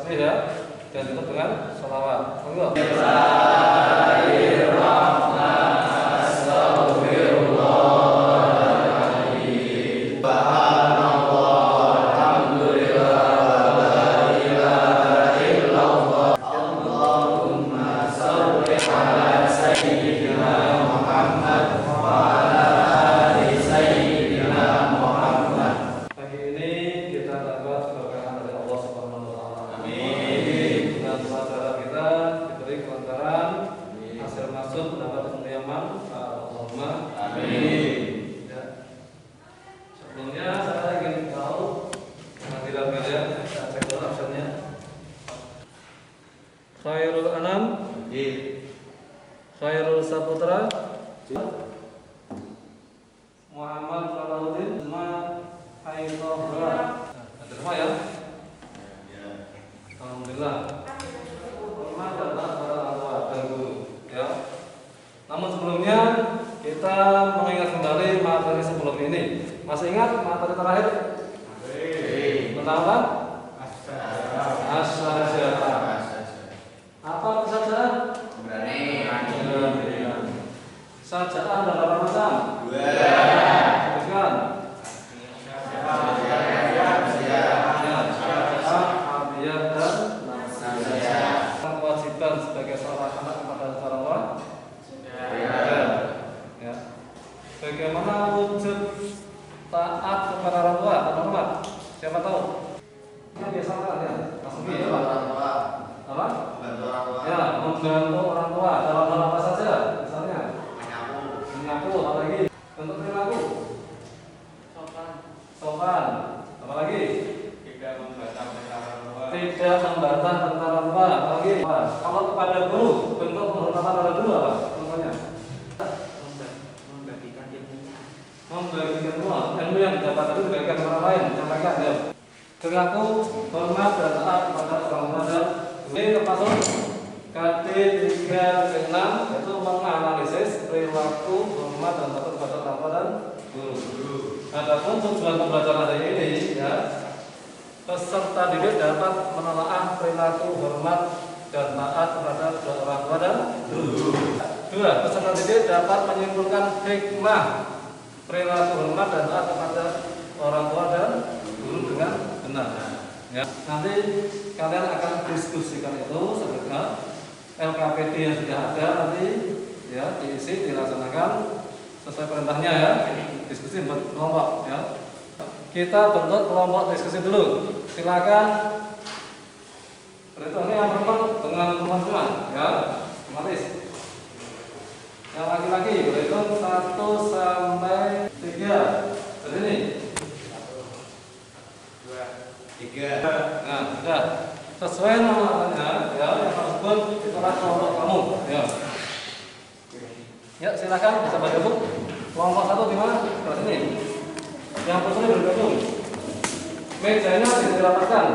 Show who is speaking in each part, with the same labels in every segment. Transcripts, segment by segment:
Speaker 1: tasbih ya, dan tutup dengan sholawat. Monggo. Khairul Anam, Khairul Saputra, Muhammad Salahuddin, Ainohra. Ada semua ya? Alhamdulillah. Hormat dan taat pada orang tua dan guru. Ya. Namun sebelumnya kita mengingat kembali materi sebelum ini. Masih ingat materi terakhir? Tentang apa? Asyajarah. Apa saja? Berani. Sajaan dan berapa macam? Dua. Teruskan. Abiyah dan nasihat. Kewajiban sebagai seorang anak kepada orang tua. Ya. Bagaimana wujud taat kepada orang tua? Teman-teman, siapa tahu? Ini biasa kan ya? Langsung ya, Pak. Apa? Ya, membantu orang tua dalam hal apa saja? Misalnya menyapu, apa lagi? Bentuk perilaku. Sopan. Apa lagi? Tidak membantah tentang orang tua. Apa lagi? Kalau kepada guru, bentuk penghormatan pada guru apa? Contohnya? Membagikan ilmu yang didapat itu dibagikan ke orang lain. Sampaikan ya. Perilaku, hormat dan taat kepada orang tua dan ini termasuk KD 3-6 yaitu menganalisis perilaku, hormat dan taat kepada orang tua dan guru. Adapun tujuan pembelajaran hari ini ya, peserta didik dapat menelaah perilaku, hormat dan taat kepada orang tua dan guru. Dua, peserta didik dapat menyimpulkan hikmah perilaku, hormat dan taat kepada orang tua dan guru dengan benar. Ya, nanti kalian akan diskusikan itu sebenarnya LKPD yang sudah ada nanti ya diisi dilaksanakan sesuai perintahnya ya. Diskusi buat kelompok ya. Kita bentuk kelompok diskusi dulu. Silakan. Perhitungannya yang perempuan dengan teman-teman ya. Otomatis. Yang laki-laki berhitung 1 sampai 3. Jadi ini 3. Nah, sudah sesuai namanya ya, yang tersebut itulah kelompok kamu ya. Ya, silakan bisa bergabung. Kelompok 1 di mana? Kelas ini. Yang personil bergabung. Mejanya dirapatkan,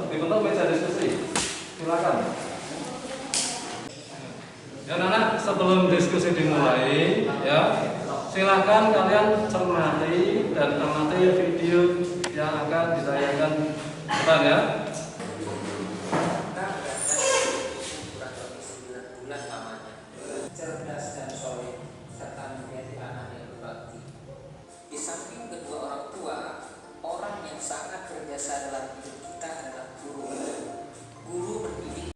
Speaker 1: dibentuk meja diskusi. Silakan. Ya, anak, sebelum diskusi dimulai ya, silakan kalian cermati dan amati video yang akan ditayangkan depan ya.
Speaker 2: Cerdas dan soleh serta menjadi anak yang berbakti. Di samping kedua orang tua, orang yang sangat berjasa dalam hidup kita adalah guru. Guru pendidik.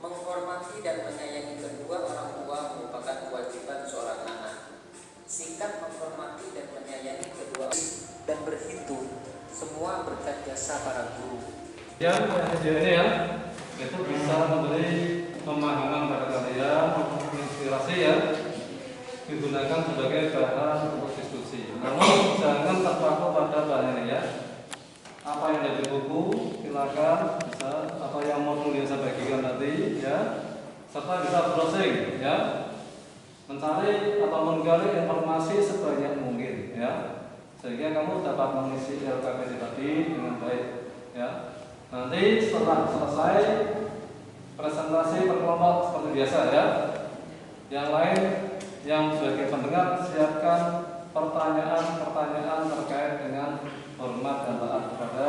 Speaker 2: Menghormati dan menyayangi kedua orang tua merupakan kewajiban seorang anak. Sikap menghormati dan menyayangi kedua dan berhitung semua berkat jasa para guru.
Speaker 1: Yang video ini ya, itu bisa memberi pemahaman pada kalian, inspirasi ya, digunakan sebagai bahan untuk diskusi. Namun jangan terpaku pada bahan ini ya. Apa yang ada di buku silakan bisa, apa yang modul yang saya bagikan tadi ya, serta bisa browsing ya, mencari atau menggali informasi sebanyak mungkin ya, sehingga kamu dapat mengisi LKPD tadi dengan baik ya. Nanti setelah selesai presentasi per kelompok seperti biasa ya. Yang lain yang sebagai pendengar siapkan pertanyaan-pertanyaan terkait dengan hormat dan taat kepada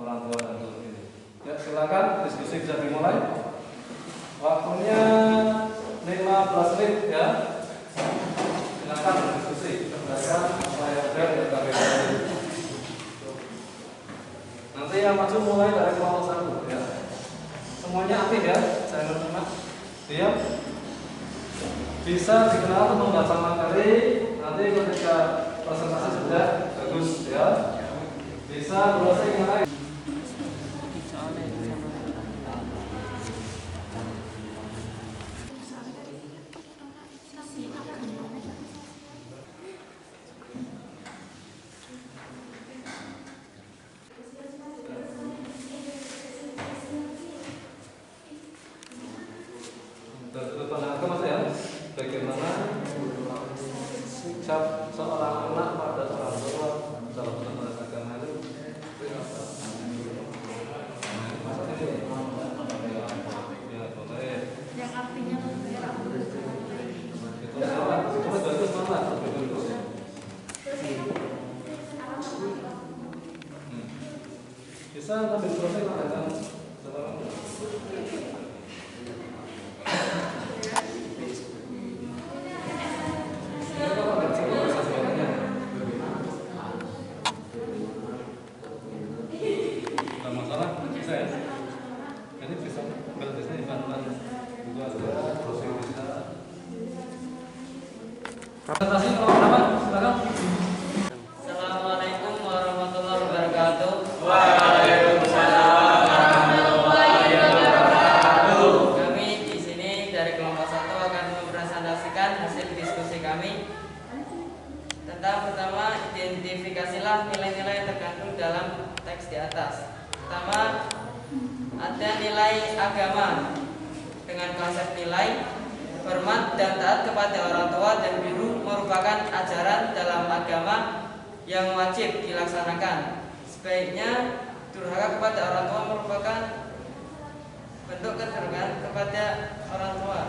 Speaker 1: orang tua dan guru ini. Ya, silakan diskusi bisa dimulai. Waktunya 15 menit ya. Silakan diskusi berdasarkan apa yang ada di KPK. Nanti yang maju mulai dari kelompok 1 ya. Semuanya aktif ya, saya menerima. Diam. Bisa dikenal untuk membaca materi. Nanti ketika presentasi sudah bagus ya. Bisa browsing mana? Bagaimana sikap seorang anak pada orang tua dalam penerapan agama itu?
Speaker 3: Yang artinya
Speaker 1: itu salah. Itu bagus banget. Bisa ambil proses dengan presentasi kalau berapa? Silakan.
Speaker 4: Assalamualaikum warahmatullahi wabarakatuh.
Speaker 3: Waalaikumsalam warahmatullahi wabarakatuh.
Speaker 4: Kami di sini dari kelompok 1 akan mempresentasikan hasil diskusi kami tentang pertama, identifikasilah nilai-nilai yang terkandung dalam teks di atas. Pertama, ada nilai agama dengan konsep nilai hormat dan taat kepada orang tua dan guru merupakan ajaran dalam agama yang wajib dilaksanakan. Sebaiknya durhaka kepada orang tua merupakan bentuk kedurhakaan kepada orang tua.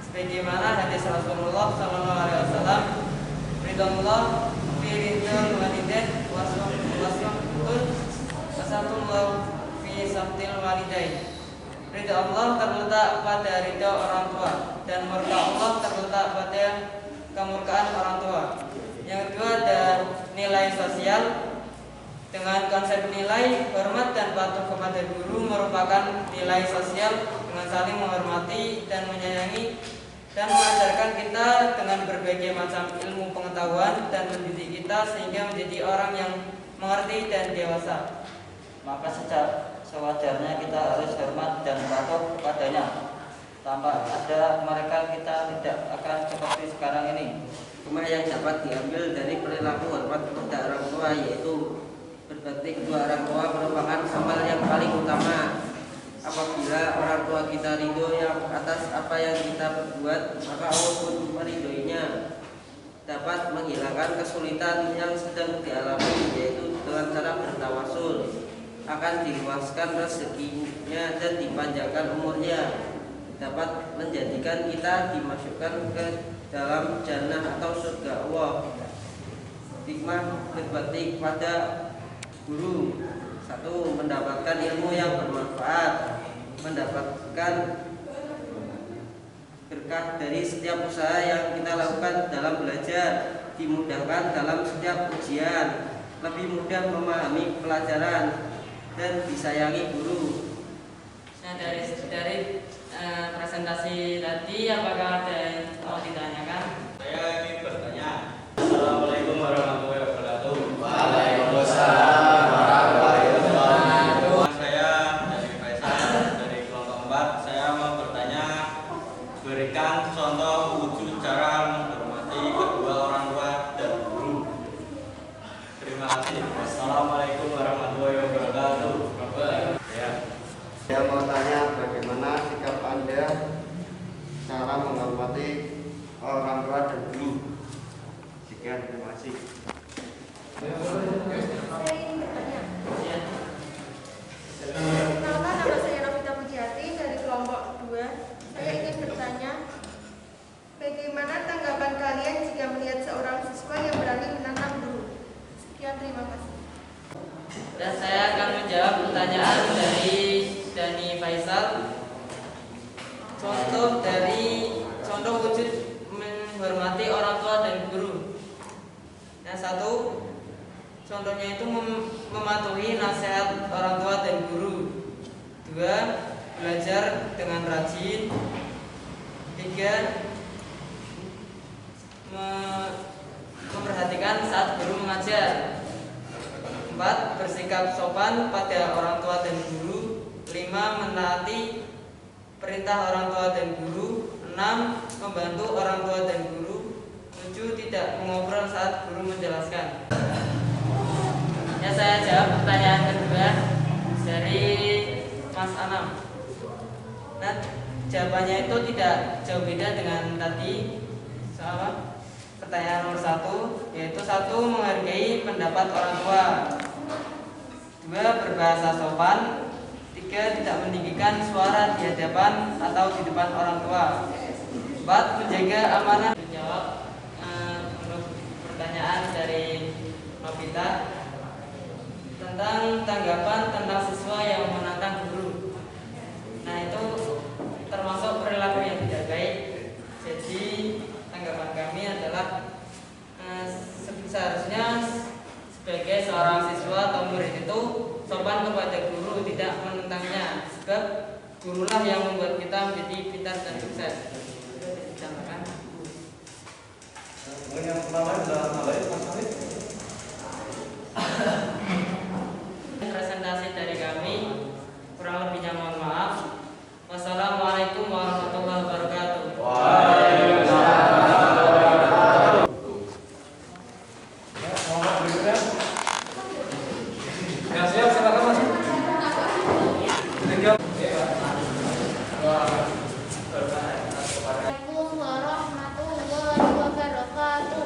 Speaker 4: Sebagaimana hadis Rasulullah SAW, ridhullah fi ridhul walidain wasatullah fi sabtil walidain. Ridha Allah terletak pada ridha orang tua dan murka Allah terletak pada kemurkaan orang tua. Yang kedua ada nilai sosial dengan konsep nilai hormat dan patuh kepada guru merupakan nilai sosial dengan saling menghormati dan menyayangi dan mengajarkan kita dengan berbagai macam ilmu pengetahuan dan mendidik kita sehingga menjadi orang yang mengerti dan dewasa.
Speaker 5: Maka sewajarnya kita harus hormat dan patuh kepadanya. Tanpa ada mereka kita tidak akan seperti sekarang ini.
Speaker 6: Hikmah yang dapat diambil dari perilaku hormat kepada orang tua yaitu berbakti kedua orang tua merupakan amal yang paling utama. Apabila orang tua kita ridho yang atas apa yang kita perbuat, maka Allah pun meridhoinya. Dapat menghilangkan kesulitan yang sedang dialami yaitu dengan cara bertawasul. Akan diluaskan rezekinya dan dipanjangkan umurnya, dapat menjadikan kita dimasukkan ke dalam jannah atau surga Allah. Hikmah berbakti kepada guru: 1. Mendapatkan ilmu yang bermanfaat, mendapatkan berkah dari setiap usaha yang kita lakukan dalam belajar, dimudahkan dalam setiap ujian, lebih mudah memahami pelajaran, dan disayangi guru.
Speaker 4: Nah, dari presentasi tadi apakah ada yang mau ditanyakan?
Speaker 7: Saya ingin bertanya. Assalamualaikum warahmatullahi wabarakatuh.
Speaker 3: Waalaikumsalam warahmatullahi wabarakatuh.
Speaker 7: Saya dari Faisal dari kelompok 4. Saya mau bertanya, berikan contoh wujud cara menghormati kedua orang tua dan guru. Terima kasih. Wassalamualaikum warahmatullahi wabarakatuh. Ya.
Speaker 8: Saya mau tanya bagaimana sikap Anda cara menghormati orang tua dan guru. Sekian, terima kasih.
Speaker 3: Saya ingin bertanya. Perkenalkan, nama saya Novita Pujiati dari kelompok 2. Saya ingin bertanya, bagaimana tanggapan kalian jika melihat seorang siswa yang berani menantang guru? Sekian, terima kasih.
Speaker 4: Dan saya akan menjawab pertanyaan dari Dani Faisal. Contoh wujud menghormati orang tua dan guru. Yang satu, contohnya itu mematuhi nasihat orang tua dan guru. 2, belajar dengan rajin. 3, memperhatikan saat guru mengajar. 4, bersikap sopan pada orang tua dan guru. 5, menaati perintah orang tua dan guru. 6, membantu orang tua dan guru. 7, tidak mengobrol saat guru menjelaskan. Ya, saya jawab pertanyaan kedua dari Mas Anam. Nah, jawabannya itu tidak jauh beda dengan tadi soal pertanyaan nomor 1, yaitu 1, menghargai pendapat orang tua. 2, berbahasa sopan. 3, tidak meninggikan suara di hadapan atau di depan orang tua. 4, menjaga amanah. Menjawab untuk pertanyaan dari Novita tentang tanggapan tentang siswa yang menantang guru. Nah, itu termasuk perilaku yang tidak baik. Jadi tanggapan kami adalah seharusnya sebagai seorang siswa atau murid itu sopan kepada guru, tidak menentangnya, sebab gurulah yang membuat kita menjadi pintar dan sukses.
Speaker 1: Yang pertama adalah Mas Alif.
Speaker 4: Presentasi dari kami, kurang lebihnya mohon maaf. Wassalamualaikum warahmatullahi wabarakatuh.
Speaker 1: Ya, siap, silakan Mas.
Speaker 3: Assalamualaikum warahmatullahi wabarakatuh.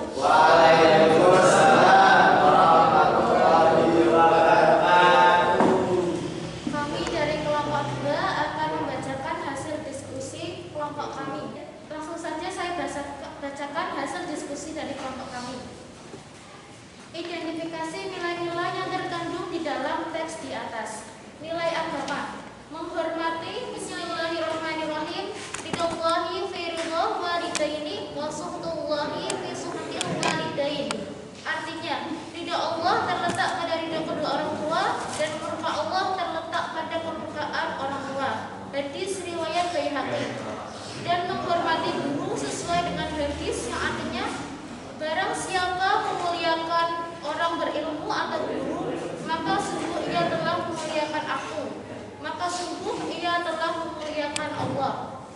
Speaker 3: Kami dari kelompok 2 akan membacakan hasil diskusi kelompok kami. Langsung saja saya bacakan hasil diskusi dari kelompok kami. Identifikasi nilai-nilai yang terkandung di dalam teks di atas. Nilai agama: menghormati, bismillahirrahmanirrahim, ridallahi fi ridha walidaini wa suhtullahi fi suhtil walidaini. Artinya, ridha Allah terletak pada ridha kedua orang tua dan murka Allah terletak pada kemurkaan orang tua. Hadis riwayat Baihaqi. Dan menghormati guru sesuai dengan hadis yang artinya, barang siapa memuliakan orang berilmu atau guru, maka sungguh ia telah memuliakan aku, maka sungguh ia telah memuliakan Allah.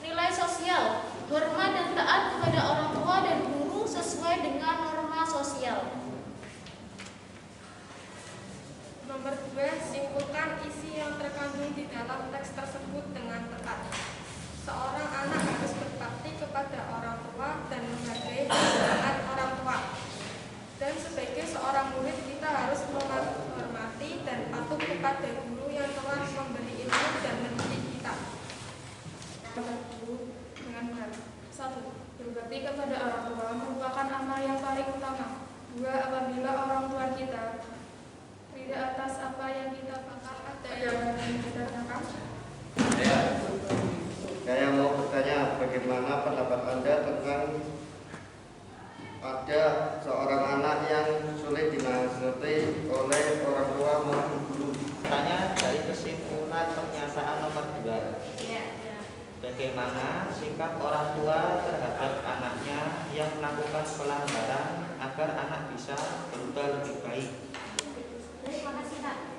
Speaker 3: Nilai sosial: hormat dan taat kepada orang tua dan guru sesuai dengan norma sosial. Nomor 2, simpulkan isi yang terkandung di dalam teks tersebut dengan tepat. Seorang anak harus berbakti kepada orang tua dan menghargai nasihat orang tua. Dan sebagai seorang murid kita harus menghormati dan patuh kepada guru yang telah memberi ilmu dan mendidik kita. Dengan benar. 1. Berbakti kepada orang tua merupakan amal yang paling utama. 2. Apabila orang tua kita tidak atas apa yang kita pakai, ada yang kita tanyakan?
Speaker 8: Saya mau bertanya, bagaimana pendapat Anda tentang ada seorang anak yang sulit dinasihati oleh orang tua maupun guru?
Speaker 5: Tanya dari kesimpulan pernyataan nomor 2. Bagaimana sikap orang tua terhadap anaknya yang melakukan pelanggaran agar anak bisa berubah lebih baik?
Speaker 3: Terima kasih, Kak.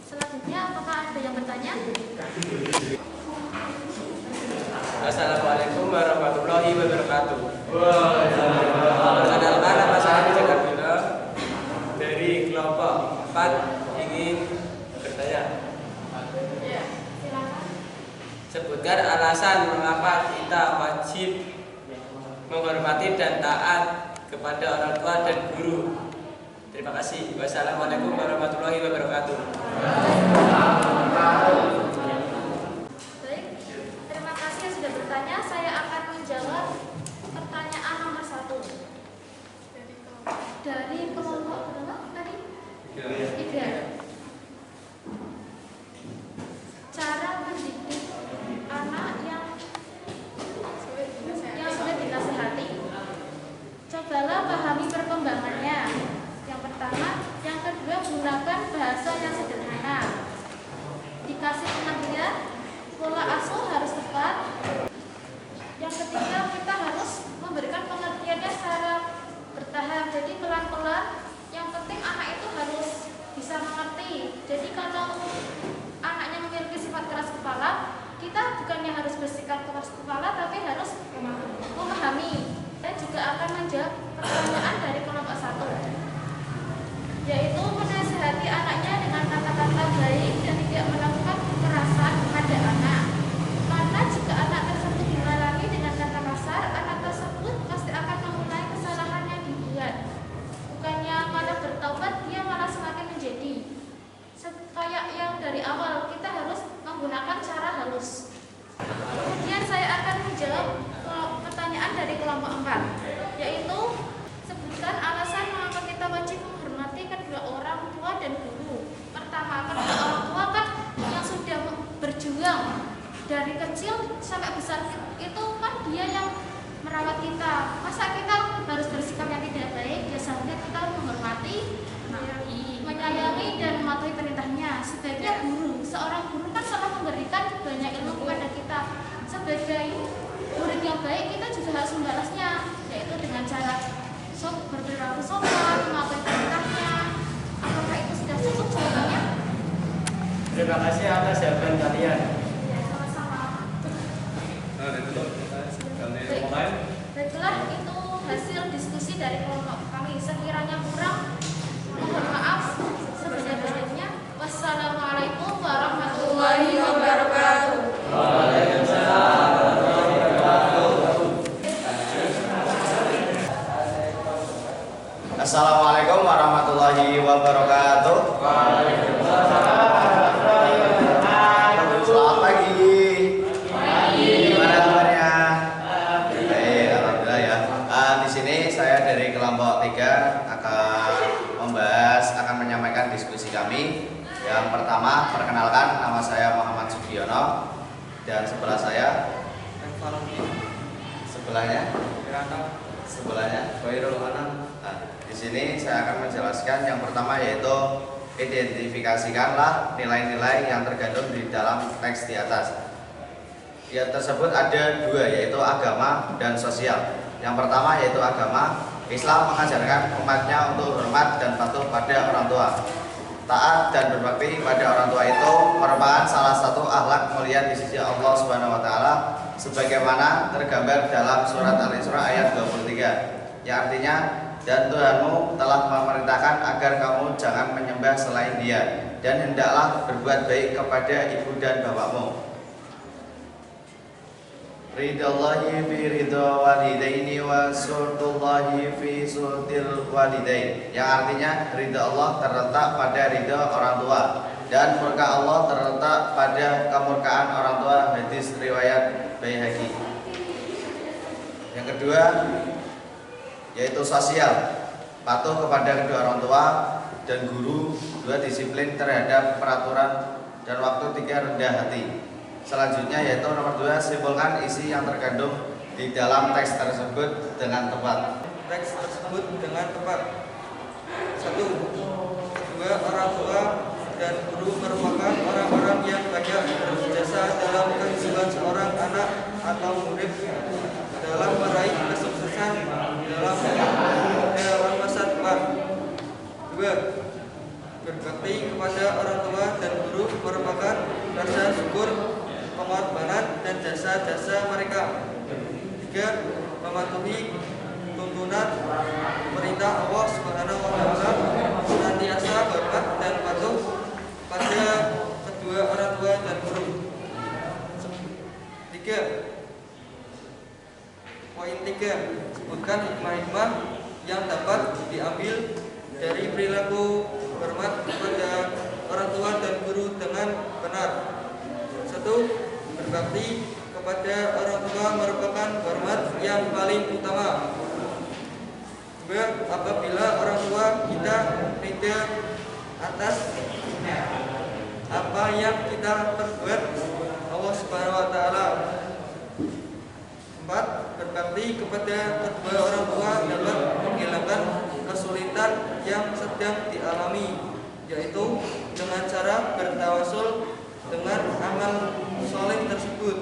Speaker 3: Selanjutnya, apakah ada yang bertanya?
Speaker 9: Assalamualaikum warahmatullahi wabarakatuh. Perkenalkan, nama saya Jakarta dari kelompok 4 ingin bertanya.
Speaker 3: Ya, silakan.
Speaker 9: Sebutkan alasan mengapa kita wajib menghormati dan taat kepada orang tua dan guru. Terima kasih. Wassalamualaikum warahmatullahi wabarakatuh.
Speaker 3: Baik, terima kasih yang sudah bertanya. Saya akan menjawab pertanyaan nomor 1 dari kelompok berapa tadi? 3. harus bersikap keras kepala, tapi harus memahami. Saya juga akan menjawab pertanyaan dari kelompok 1, yaitu menasihati anaknya dengan kata-kata baik dan tidak melakukan kekerasan kepada anak. Karena jika anak tersebut dihalangi dengan kata kasar, anak tersebut pasti akan mengulangi kesalahan yang dibuat. Bukannya malah bertaubat, dia malah semakin menjadi. Kayak yang dari awal, kita harus menggunakan cara halus. Kemudian saya akan menjawab pertanyaan dari kelompok 4, yaitu sebutkan alasan mengapa kita wajib menghormati kedua orang tua dan guru. Pertama, kedua orang tua kan yang sudah berjuang dari kecil sampai besar, itu kan dia yang merawat kita. Masa kita harus bersikap yang tidak baik? Ya seharusnya kita menghormati, menyayangi dan mematuhi perintahnya. Sebaiknya guru, seorang guru kan selalu memberikan banyak ilmu kepada kita. Sebagai murid yang baik, kita juga harus membalasnya, yaitu dengan cara berperilaku sopan, mematuhi perintahnya. Apakah itu sudah cukup jawabannya?
Speaker 9: Terima kasih atas jawaban kalian.
Speaker 3: Ya, sama-sama. Baiklah, itu hasil diskusi dari kelompok kami. Sekiranya kurang, mohon maaf sebanyak-banyaknya. Wassalamualaikum warahmatullahi wabarakatuh.
Speaker 7: Waalaikumsalam warahmatullahi wabarakatuh.
Speaker 10: Assalamualaikum warahmatullahi wabarakatuh. Selamat pagi. Gimana kabarnya? Baik, alhamdulillah ya. Di sini saya dari kelompok 3 akan menyampaikan diskusi kami. Yang pertama, perkenalkan, nama saya Muhammad Sugiono dan sebelahnya Khairul Anam. Di sini saya akan menjelaskan yang pertama, yaitu identifikasikanlah nilai-nilai yang tergandung di dalam teks di atas. Yang tersebut ada 2, yaitu agama dan sosial. Yang pertama yaitu agama. Islam mengajarkan umatnya untuk hormat dan patuh pada orang tua. Taat dan berbakti pada orang tua itu merupakan salah satu akhlak mulia di sisi Allah Subhanahu wa taala, sebagaimana tergambar dalam surat Al-Isra ayat 23, yang artinya, dan Tuhanmu telah memerintahkan agar kamu jangan menyembah selain Dia, dan hendaklah berbuat baik kepada ibu dan bapakmu. Ridallahi fi ridha walidaini wa surtullahi fi surtil walidain, yang artinya ridha Allah terletak pada ridha orang tua dan murka Allah terletak pada kemurkaan orang tua. Hadis riwayat Baihaqi. Yang kedua yaitu sosial, patuh kepada kedua orang tua dan guru. 2, disiplin terhadap peraturan dan waktu. 3, rendah hati. Selanjutnya yaitu nomor 2, simpulkan isi yang terkandung di dalam teks tersebut dengan tepat.
Speaker 11: Teks tersebut dengan tepat. 1. Kedua orang tua dan guru merupakan orang-orang yang banyak berjasa dalam kehidupan seorang anak atau murid dalam meraih kesuksesan dalam masa depan. 2. Berbakti kepada orang tua dan guru merupakan rasa syukur, pengorbanan dan jasa-jasa mereka. 3. Mematuhi tuntunan perintah Allah Subhanahu wa taala, senantiasa hormat dan patuh pada kedua orang tua dan guru. 3. Poin 3, sebutkan hikmah-hikmah yang dapat diambil dari perilaku hormat kepada orang tua dan guru dengan benar. 1. Berbakti kepada orang tua merupakan hormat yang paling utama. 2. Apabila orang tua kita ridha atas apa yang kita perbuat Allah Subhanahu wa taala. 4. Berbakti kepada kedua orang tua dapat menghilangkan kesulitan yang sedang dialami, yaitu dengan cara bertawasul dengan amal soleh tersebut.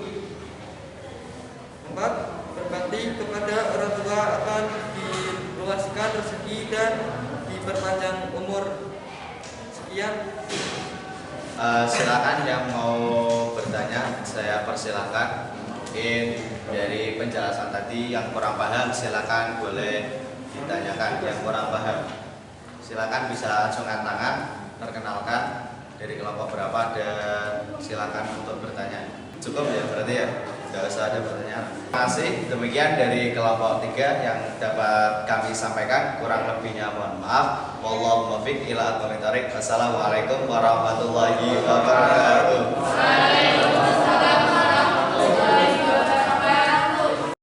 Speaker 11: 4. Berbakti kepada orang tua akan diluaskan rezeki dan diperpanjang umur. Sekian.
Speaker 10: Silakan yang mau bertanya. bertanya, saya persilahkan. Mungkin dari penjelasan tadi yang kurang paham silakan boleh ditanyakan yang kurang paham. Silakan bisa langsung angkat tangan, perkenalkan dari kelompok berapa dan silakan untuk bertanya. Cukup ya berarti ya, tidak usah ada pertanyaan. Terima kasih. Demikian dari kelompok 3 yang dapat kami sampaikan. Kurang lebihnya mohon maaf. Wallahu muwaffiq ila aqwamit thoriq. Wassalamualaikum warahmatullahi wabarakatuh.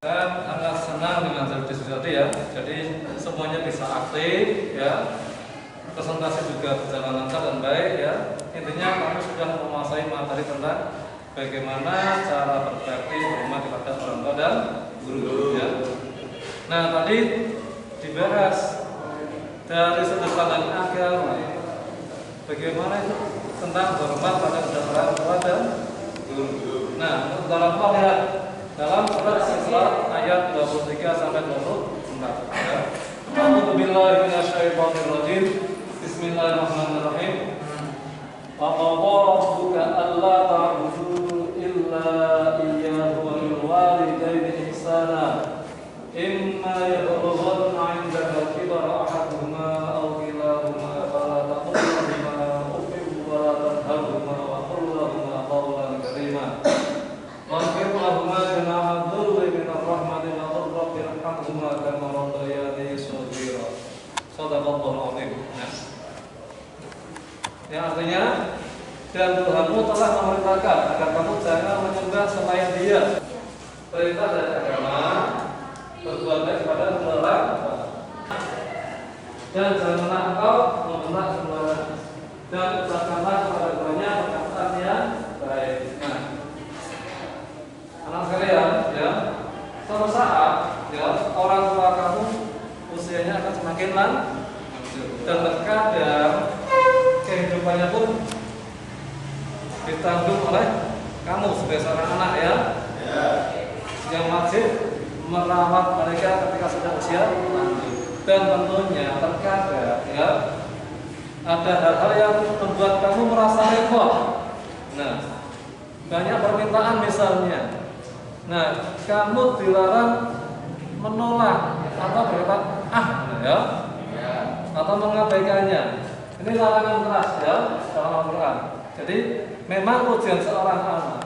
Speaker 1: Saya sangat senang dengan diskusi tadi ya. Jadi semuanya bisa aktif ya. Presentasi juga berjalan lancar dan baik ya. Intinya kami sudah menguasai materi tentang bagaimana cara berbakti hormat kepada orang tua dan guru ya. Nah, tadi dibahas dari sudut pandang agama. Bagaimana itu tentang hormat pada orang tua dan guru. Nah, dalam lihat dalam surat Al-Isra ayat 23 sampai 24 ya. A'udzu billahi minasyaitonir rajim. Bismillahirrahmanirrahim. Wa qadha rabbuka alla ta'budu illa iyyahu wa bil walidayni ihsana. Imma yablughanna 'indaka al-kibara ahaduhuma aw kilahuma fala taqul lahumā uffin wa la tanharhumā wa qul lahumā qawlan karīmā. Waqfir lahumā janāha dhulli minar rahmati wa qul rabbi irhamhumā kamā rabbayānī shaghīrā. Shadaqallahul 'azhīm. Yang artinya, dan Tuhanmu telah memerintahkan agar kamu jangan menyembah selain Dia. Perintah dari agama berbuat baik kepada orang tua. Dan janganlah engkau membentak sembarangan. Dan ucapkanlah kepada keduanya perkataan yang baik. Nah, anak sekalian, ya, suatu saat, ya, orang tua kamu usianya akan semakin lanjut dan terkadang kehidupannya pun ditanggung oleh kamu sebagai seorang anak ya, yang wajib merawat mereka ketika sudah usia lanjut. Dan tentunya terkadang ya ada hal-hal yang membuat kamu merasa repot. Nah, banyak permintaan misalnya. Nah, kamu dilarang menolak atau berkata ya, atau mengabaikannya. Ini larangan keras ya dalam Al-Quran. Jadi memang ujian seorang anak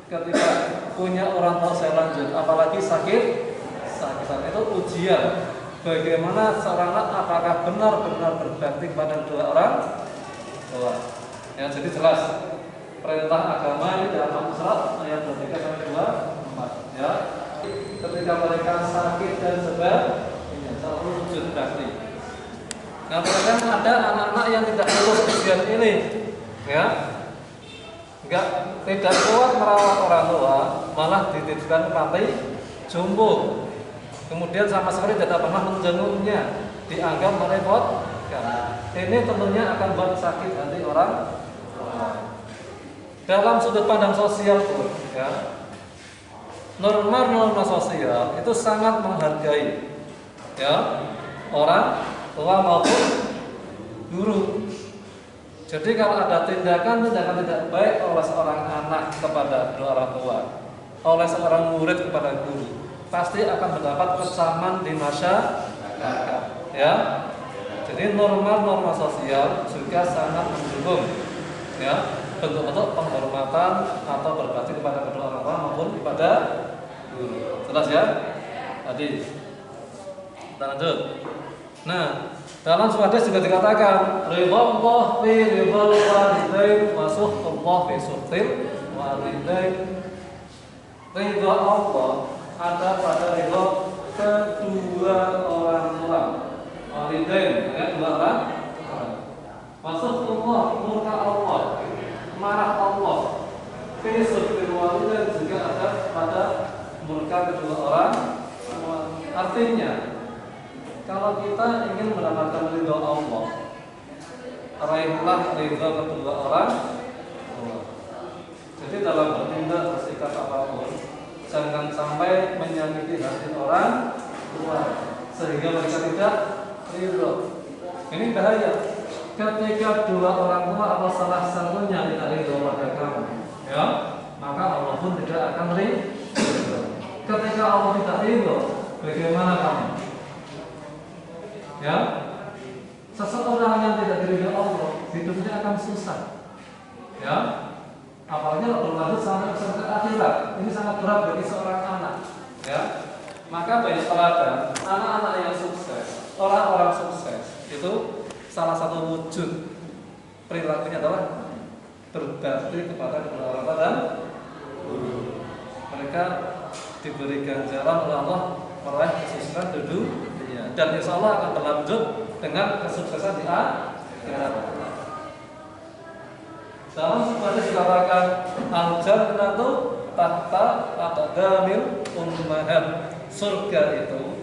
Speaker 1: ketika punya orang tua usia lanjut, apalagi sakitan itu ujian. Bagaimana seorang anak apakah benar-benar berbakti kepada dua orang tua. Ya, jadi jelas perintah agama ini dalam Al-Isra ayat 23 sampai 24 ya. Ketika mereka sakit dan sebagainya, selalu wujud bakti. Nah, terkadang ada anak-anak yang tidak lulus ujian ini, ya, tidak kuat merawat orang tua, malah dititipkan panti jompo. Kemudian sama sekali tidak pernah menjenguknya, dianggap merepotkan. Ini tentunya akan buat sakit hati orang tua. Dalam sudut pandang sosial pun, ya, norma-norma sosial itu sangat menghargai, ya, orang tua maupun guru. Jadi kalau ada tindakan tidak baik oleh seorang anak kepada dua orang tua, oleh seorang murid kepada guru, pasti akan mendapat kecaman di masyarakat. Ya, jadi norma-norma sosial juga sangat mendukung, ya, bentuk-bentuk penghormatan atau berbakti kepada kedua orang tua maupun kepada guru. Jelas ya? Tadi kita lanjut. Nah, dalam surat hadis juga dikatakan ridha fi ridhal walidain wa suhtullah fi suhtil walidain. Ridha Allah ada pada ridha kedua orang tua. Walidain, ya, dua orang. Wa suhtullah, murka Allah, marah Allah. Fi suhtil walidain juga ada pada murka kedua orang. Artinya, kalau kita ingin mendapatkan ridha Allah, raihlah ridha kedua orang tua. Jadi dalam bertindak bersikap apapun, jangan sampai menyakiti hati orang tua sehingga mereka tidak ridha. Ini bahaya. Ketika dua orang tua atau salah satunya tidak ridha pada kamu, ya, maka Allah pun tidak akan ridho. Ketika Allah tidak ridho, bagaimana kamu? Ya, seseorang yang tidak diridhoi Allah hidupnya akan susah. Ya, apalagi kalau berlanjut sampai akhirat, ini sangat berat bagi seorang anak. Ya, maka banyak teladan anak-anak yang sukses, orang-orang sukses itu salah satu wujud perilakunya adalah berbakti kepada kedua orang tua dan guru. Mereka diberi ganjaran oleh Allah meraih kesuksesan di dunia, dan insya Allah akan berlanjut dengan kesuksesan di akhirat. Dalam sebuah hadis dikatakan al-jannatu tahta aqdamil ummahat. Surga itu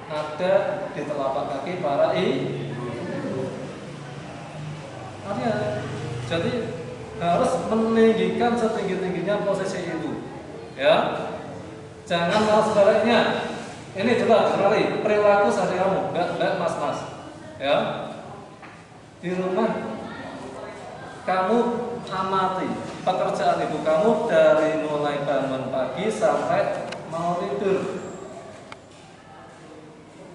Speaker 1: ada di telapak kaki para ibu. Artinya, jadi harus meninggikan setinggi-tingginya posisi ibu. Ya, jangan malah sebaliknya. Ini jelas sekali perilaku sehari kamu, enggak mas-mas. Ya, di rumah kamu amati pekerjaan ibu kamu dari mulai bangun pagi sampai mau tidur.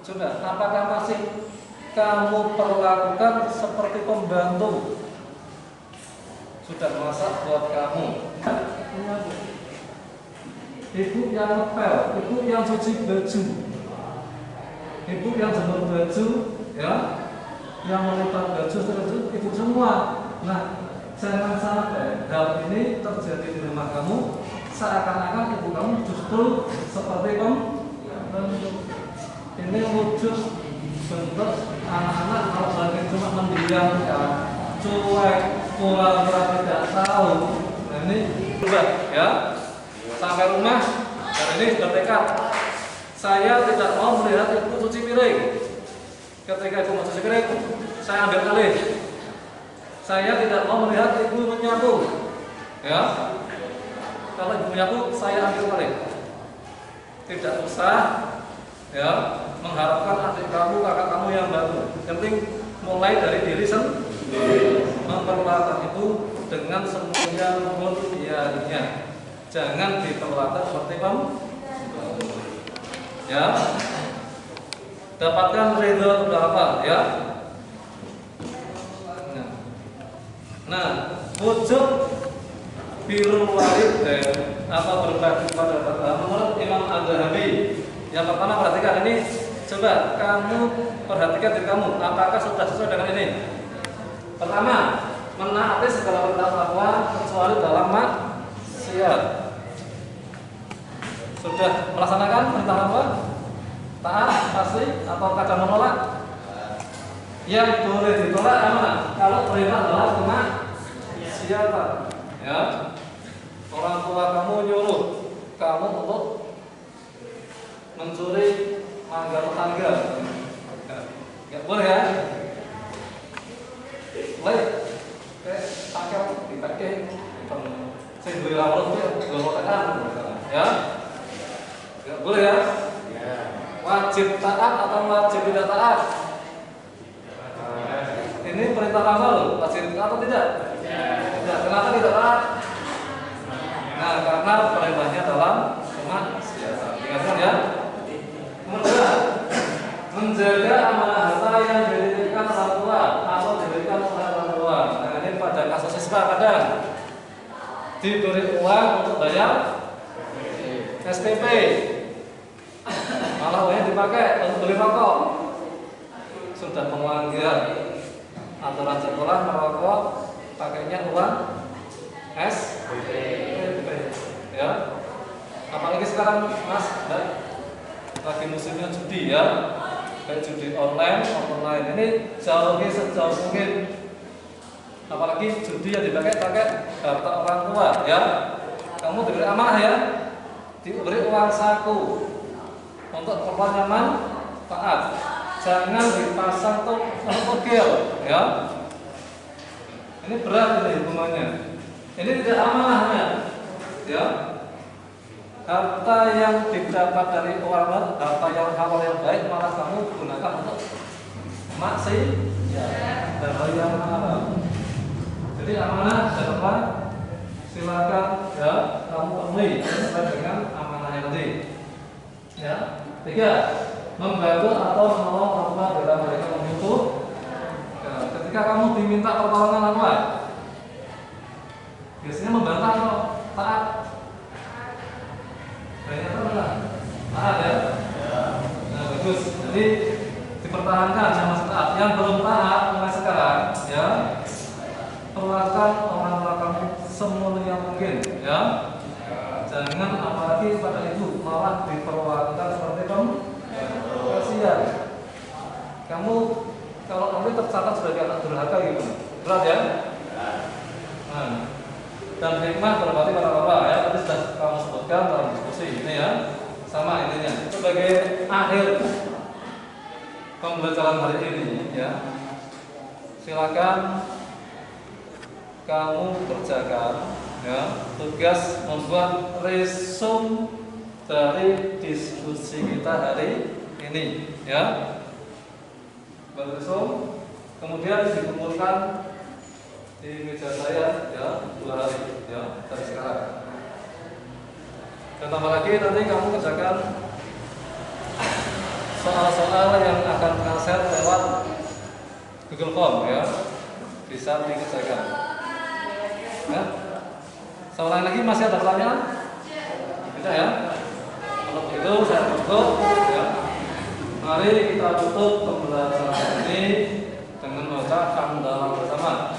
Speaker 1: Sudah, apakah masih kamu perlakukan seperti pembantu? Sudah masak buat kamu, ibu yang ngepel, ibu yang cuci baju, ibu yang jemur baju, ya, yang melipat baju terus ibu semua. Nah, jangan sampai hal ini terjadi di rumah kamu, seakan-akan ibu kamu justru seperti pembantu. Ini wujud bentuk anak-anak kalau lagi cuma mendiamkan, cuek, pura-pura tidak tahu. Nah, ini berubah, ya. Sampai rumah, dan ini bertekad, saya tidak mau melihat ibu cuci piring. Ketika ibu mau cuci piring, saya ambil alih. Saya tidak mau melihat ibu menyapu. Ya, kalau ibu menyapu, saya ambil alih. Tidak usah, ya, mengharapkan adik kamu, kakak kamu yang bantu. Yang penting mulai dari diri sendiri, memperlakukan itu dengan semuanya mulianya. Jangan diperlakukan seperti kamu. Ya, dapatkan ridho berapa? Ya. Nah, wujud birrul walidain apa berbakti kepada orang tua menurut Imam Az-Zahabi. Yang pertama, perhatikan ini, coba kamu perhatikan diri kamu, apakah sudah sesuai dengan ini? Pertama, menaati segala perintah Allah kecuali dalam maksiat. Sudah melaksanakan perintah Allah? Taat pasti atau kadang menolak? Yang boleh ditolak mana? Kalau perintah adalah kemaksiatan. Ya, orang tua kamu nyuruh kamu untuk mencuri mangga tetangga, nggak boleh ya? Boleh? Pakai dipakai, saya beli lawan itu ya, nggak boleh ya? Wajib taat atau wajib tidak taat? Ini perintah kamu loh, wajib taat atau tidak? Tidak. Kenapa tidak taat? Nah, karena perintahnya dalam kemaksiatan. Ingatkan ya. Kemudian menjaga amanah harta yang diberikan orang tua atau diberikan oleh orang tua. Nah, ini pada kasus siswa kadang diberi uang untuk bayar SPP, malah uangnya dipakai untuk beli rokok. Sudah melanggar aturan sekolah merokok, pakainya uang SPP. Ya, apalagi sekarang Mas, lagi musimnya judi ya, kayak judi online, offline. Ini jauhi sejauh mungkin. Apalagi judi yang dipakai harta orang tua ya. Kamu diberi amanah ya, diberi uang saku untuk keperluan nyaman taat. Jangan dipasang tuh togel ya. Ini berat ini hukumannya. Ini tidak amanahnya ya. Harta yang didapat dari orang, harta yang halal yang baik malah kamu gunakan untuk maksiat dan hal yang haram. Jadi amanah jangan silakan ya kamu penuhi sesuai dengan amanahnya tadi. Ya. 3. Membantu atau menolong orang tua bila mereka membutuhkan. Ya, ketika kamu diminta pertolongan apa? Biasanya membantah atau taat? Banyak apa? Taat ya. Nah, bagus. Jadi dipertahankan yang masih taat. Yang belum taat mulai sekarang, ya perlakukan orang tua kamu semulia mungkin, ya. Jangan apalagi pada ibu malah diperlakukan seperti kamu. Kasihan. Kamu kalau kamu tercatat sebagai anak durhaka gitu, berat ya. Nah, dan hikmah berbakti pada bapak ya. Tadi sudah kamu sebutkan dalam diskusi ini ya. Sama intinya. Sebagai akhir pembelajaran hari ini ya, silakan kamu kerjakan ya tugas membuat resume dari diskusi kita hari ini ya. Resume kemudian dikumpulkan di meja saya ya 2 hari ya dari sekarang. Dan tambah lagi nanti kamu kerjakan soal-soal yang akan share lewat Google Form ya, bisa dikerjakan. Ya. Soal lagi masih ada pertanyaan? Tidak ya? Kalau begitu saya tutup ya. Mari kita tutup pembelajaran ini dengan mengucap hamdalah bersama.